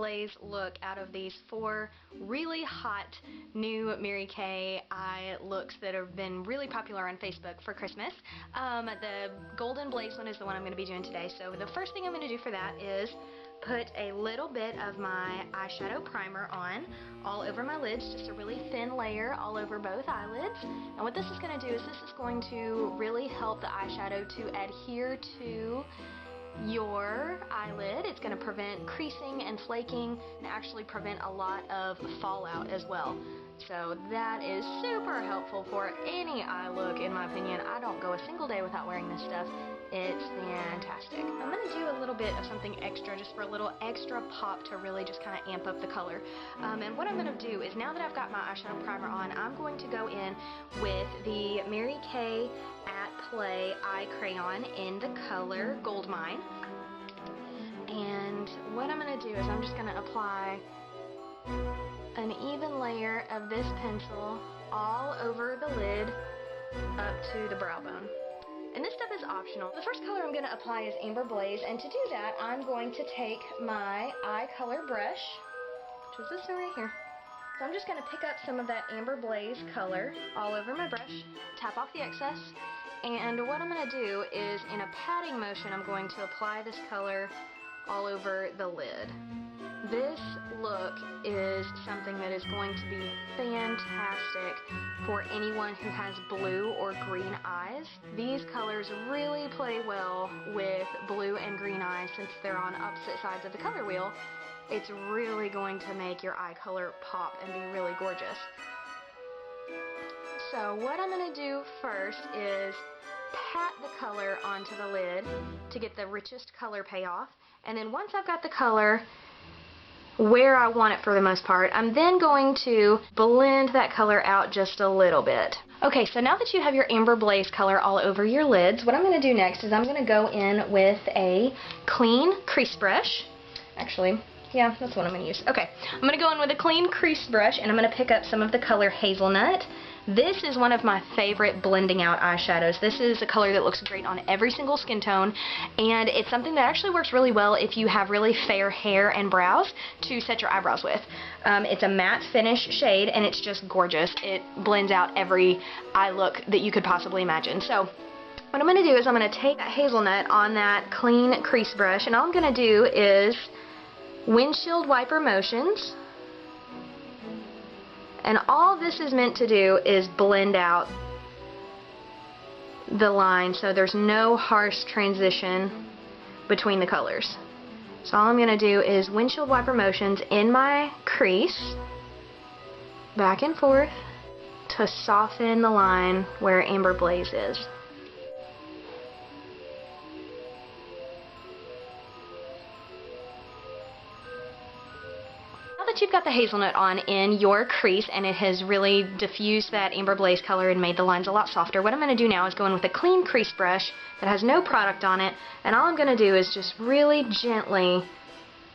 Blaze look out of these 4 really hot new Mary Kay eye looks that have been really popular on Facebook for Christmas. The Golden Blaze one is the one I'm going to be doing today. So the first thing I'm going to do for that is put a little bit of my eyeshadow primer on all over my lids, just a really thin layer all over both eyelids. And what this is going to do is this is going to really help the eyeshadow to adhere to your eyelid. It's going to prevent creasing and flaking and actually prevent a lot of fallout as well. So that is super helpful for any eye look, in my opinion. I don't go a single day without wearing this stuff. It's fantastic. I'm going to do a little bit of something extra just for a little extra pop to really just kind of amp up the color. And what I'm going to do is, now that I've got my eyeshadow primer on, I'm going to go in with the Mary Kay At Play Eye Crayon in the color Gold Mine. And what I'm going to do is I'm just going to apply an even layer of this pencil all over the lid up to the brow bone. And this stuff is optional. The first color I'm going to apply is Amber Blaze, and to do that I'm going to take my eye color brush, which is this one right here. So I'm just going to pick up some of that Amber Blaze color all over my brush, tap off the excess, and what I'm going to do is, in a patting motion, I'm going to apply this color all over the lid. This look is something that is going to be fantastic for anyone who has blue or green eyes. These colors really play well with blue and green eyes since they're on opposite sides of the color wheel. It's really going to make your eye color pop and be really gorgeous. So what I'm going to do first is pat the color onto the lid to get the richest color payoff, and then once I've got the color where I want it for the most part, I'm then going to blend that color out just a little bit. Okay, so now that you have your Amber Blaze color all over your lids, what I'm going to do next is I'm going to go in with a clean crease brush. Actually, yeah, that's what I'm going to use. Okay, I'm going to go in with a clean crease brush, and I'm going to pick up some of the color Hazelnut. This is one of my favorite blending out eyeshadows. This is a color that looks great on every single skin tone, and it's something that actually works really well if you have really fair hair and brows to set your eyebrows with. It's a matte finish shade, and it's just gorgeous. It blends out every eye look that you could possibly imagine. So what I'm going to do is I'm going to take that Hazelnut on that clean crease brush, and all I'm going to do is windshield wiper motions. And all this is meant to do is blend out the line so there's no harsh transition between the colors. So all I'm going to do is windshield wiper motions in my crease, back and forth, to soften the line where Amber Blaze is. Now that you've got the Hazelnut on in your crease and it has really diffused that Amber Blaze color and made the lines a lot softer, what I'm going to do now is go in with a clean crease brush that has no product on it, and all I'm going to do is just really gently,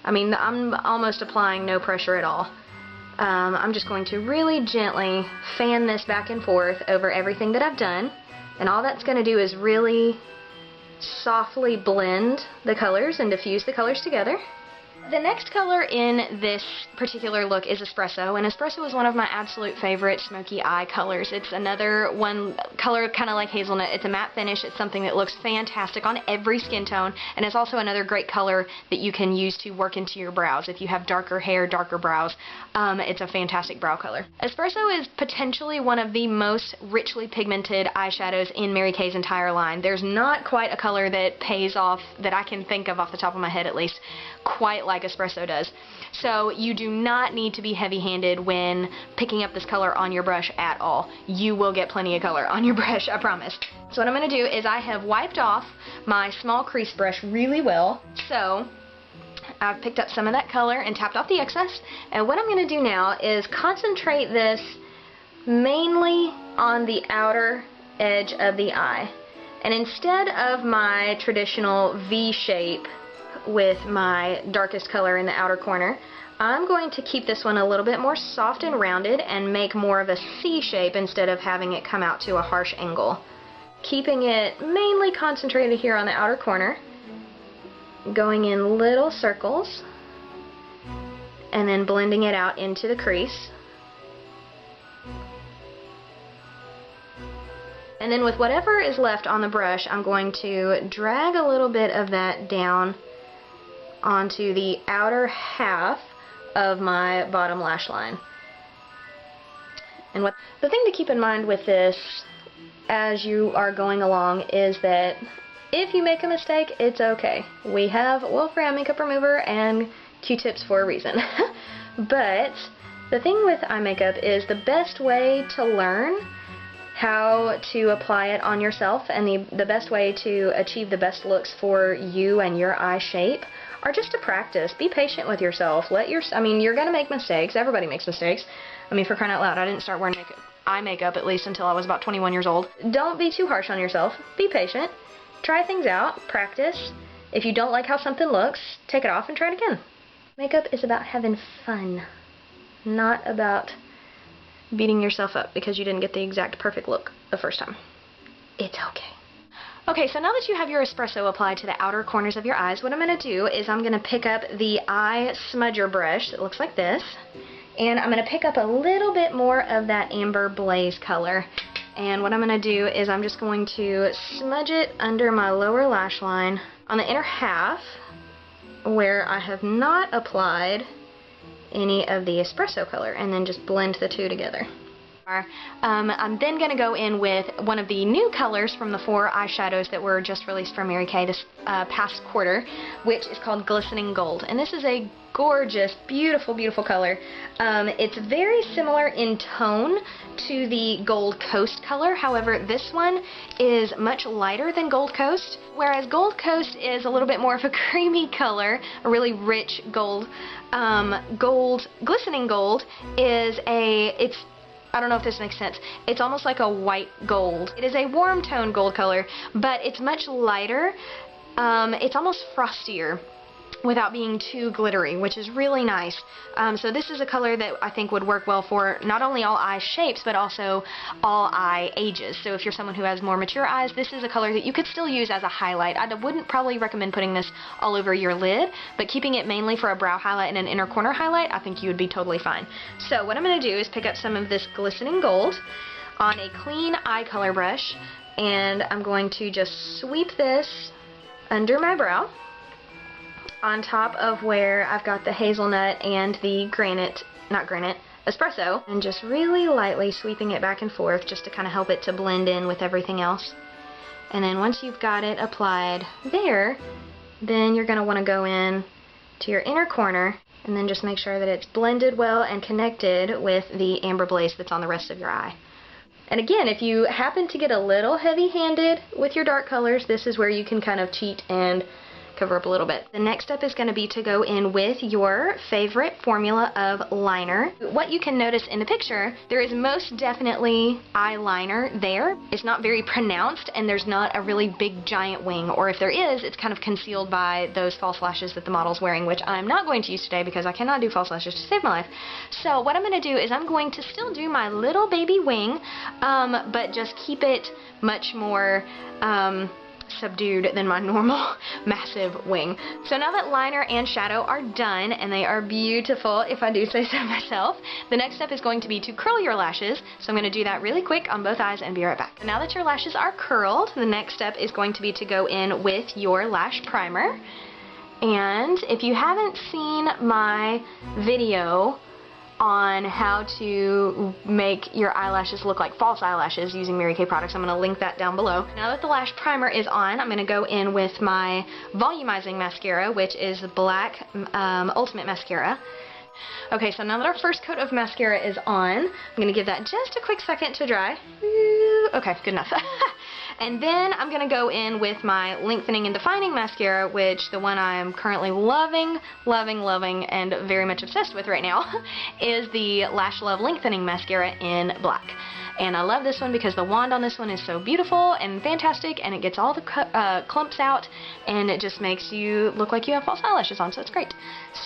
I'm almost applying no pressure at all. I'm just going to really gently fan this back and forth over everything that I've done, and all that's going to do is really softly blend the colors and diffuse the colors together. The next color in this particular look is Espresso, and Espresso is one of my absolute favorite smoky eye colors. It's another one color kind of like Hazelnut. It's a matte finish. It's something that looks fantastic on every skin tone, and it's also another great color that you can use to work into your brows. If you have darker hair, darker brows, it's a fantastic brow color. Espresso is potentially one of the most richly pigmented eyeshadows in Mary Kay's entire line. There's not quite a color that pays off, that I can think of off the top of my head at least, quite like Espresso does. So you do not need to be heavy-handed when picking up this color on your brush at all. You will get plenty of color on your brush, I promise. So what I'm going to do is I have wiped off my small crease brush really well. So I've picked up some of that color and tapped off the excess. And what I'm going to do now is concentrate this mainly on the outer edge of the eye. And instead of my traditional V shape with my darkest color in the outer corner, I'm going to keep this one a little bit more soft and rounded and make more of a C shape instead of having it come out to a harsh angle. Keeping it mainly concentrated here on the outer corner, going in little circles and then blending it out into the crease. And then with whatever is left on the brush, I'm going to drag a little bit of that down onto the outer half of my bottom lash line. And the thing to keep in mind with this as you are going along is that if you make a mistake, it's okay. We have Wolfram makeup remover and Q-tips for a reason. But the thing with eye makeup is the best way to learn how to apply it on yourself and the best way to achieve the best looks for you and your eye shape are just to practice. Be patient with yourself. You're gonna make mistakes. Everybody makes mistakes. I mean, for crying out loud, I didn't start wearing eye makeup at least until I was about 21 years old. Don't be too harsh on yourself. Be patient. Try things out. Practice. If you don't like how something looks, take it off and try it again. Makeup is about having fun, not about beating yourself up because you didn't get the exact perfect look the first time. It's okay. Okay, so now that you have your espresso applied to the outer corners of your eyes, what I'm going to do is I'm going to pick up the eye smudger brush that looks like this, and I'm going to pick up a little bit more of that amber blaze color. And what I'm going to do is I'm just going to smudge it under my lower lash line on the inner half where I have not applied any of the espresso color, and then just blend the two together. I'm then going to go in with one of the new colors from the 4 eyeshadows that were just released from Mary Kay this past quarter, which is called Glistening Gold. And this is a gorgeous, beautiful, beautiful color. It's very similar in tone to the Gold Coast color. However, this one is much lighter than Gold Coast, whereas Gold Coast is a little bit more of a creamy color, a really rich gold. Glistening Gold is I don't know if this makes sense. It's almost like a white gold. It is a warm tone gold color, but it's much lighter. It's almost frostier without being too glittery, which is really nice. So this is a color that I think would work well for not only all eye shapes, but also all eye ages. So if you're someone who has more mature eyes, this is a color that you could still use as a highlight. I wouldn't probably recommend putting this all over your lid, but keeping it mainly for a brow highlight and an inner corner highlight, I think you would be totally fine. So what I'm going to do is pick up some of this Glistening Gold on a clean eye color brush, and I'm going to just sweep this under my brow, on top of where I've got the hazelnut and the espresso, and just really lightly sweeping it back and forth just to kind of help it to blend in with everything else. And then once you've got it applied there, then you're going to want to go in to your inner corner and then just make sure that it's blended well and connected with the amber blaze that's on the rest of your eye. And again, if you happen to get a little heavy-handed with your dark colors, this is where you can kind of cheat and cover up a little bit. The next step is going to be to go in with your favorite formula of liner. What you can notice in the picture, there is most definitely eyeliner there. It's not very pronounced, and there's not a really big giant wing, or if there is, it's kind of concealed by those false lashes that the model's wearing, which I'm not going to use today because I cannot do false lashes to save my life. So what I'm going to do is I'm going to still do my little baby wing, but just keep it much more subdued than my normal massive wing. So now that liner and shadow are done, and they are beautiful if I do say so myself, the next step is going to be to curl your lashes. So I'm going to do that really quick on both eyes and be right back. Now that your lashes are curled, the next step is going to be to go in with your lash primer. And if you haven't seen my video on how to make your eyelashes look like false eyelashes using Mary Kay products, I'm going to link that down below. Now that the lash primer is on, I'm going to go in with my volumizing mascara, which is Black Ultimate Mascara. Okay, so now that our first coat of mascara is on, I'm going to give that just a quick second to dry. Okay, good enough. And then I'm going to go in with my Lengthening and Defining Mascara, which the one I'm currently loving, and very much obsessed with right now is the Lash Love Lengthening Mascara in black. And I love this one because the wand on this one is so beautiful and fantastic, and it gets all the clumps out, and it just makes you look like you have false eyelashes on, so it's great.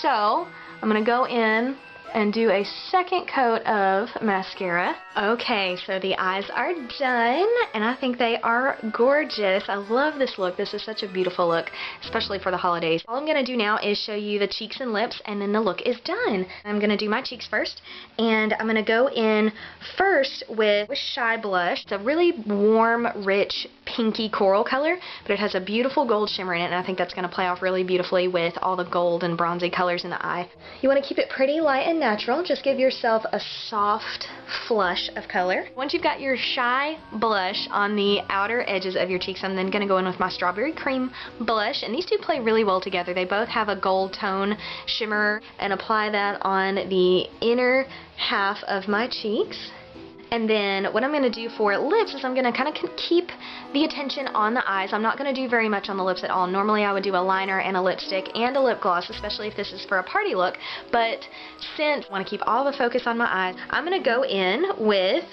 So I'm going to go in and do a second coat of mascara. Okay, so the eyes are done, and I think they are gorgeous. I love this look. This is such a beautiful look, especially for the holidays. All I'm going to do now is show you the cheeks and lips, and then the look is done. I'm going to do my cheeks first, and I'm going to go in first with Shy Blush. It's a really warm, rich, pinky coral color, but it has a beautiful gold shimmer in it, and I think that's going to play off really beautifully with all the gold and bronzy colors in the eye. You want to keep it pretty light and natural. Just give yourself a soft flush of color. Once you've got your Shy Blush on the outer edges of your cheeks, I'm then going to go in with my Strawberry Cream blush, and these two play really well together. They both have a gold tone shimmer, and apply that on the inner half of my cheeks. And then what I'm going to do for lips is I'm going to kind of keep the attention on the eyes. I'm not going to do very much on the lips at all. Normally I would do a liner and a lipstick and a lip gloss, especially if this is for a party look. But since I want to keep all the focus on my eyes, I'm going to go in with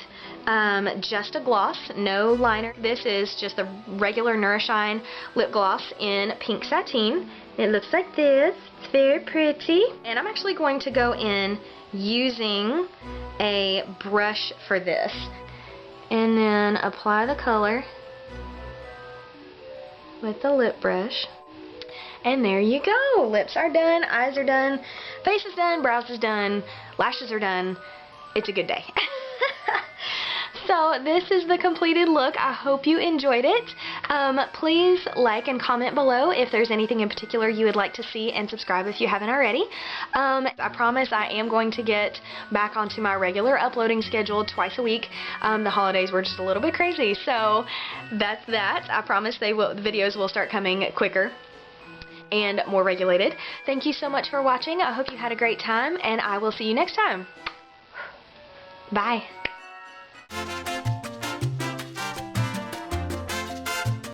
just a gloss, no liner. This is just a regular Nourishine lip gloss in pink sateen. It looks like this. It's very pretty. And I'm actually going to go in using a brush for this, and then apply the color with the lip brush, and there you go. Lips are done, eyes are done, face is done, brows is done, lashes are done. It's a good day. So this is the completed look. I hope you enjoyed it. Please like and comment below if there's anything in particular you would like to see, and subscribe if you haven't already. I promise I am going to get back onto my regular uploading schedule twice a week. The holidays were just a little bit crazy, so that's that. I promise the videos will start coming quicker and more regulated. Thank you so much for watching. I hope you had a great time, and I will see you next time. Bye.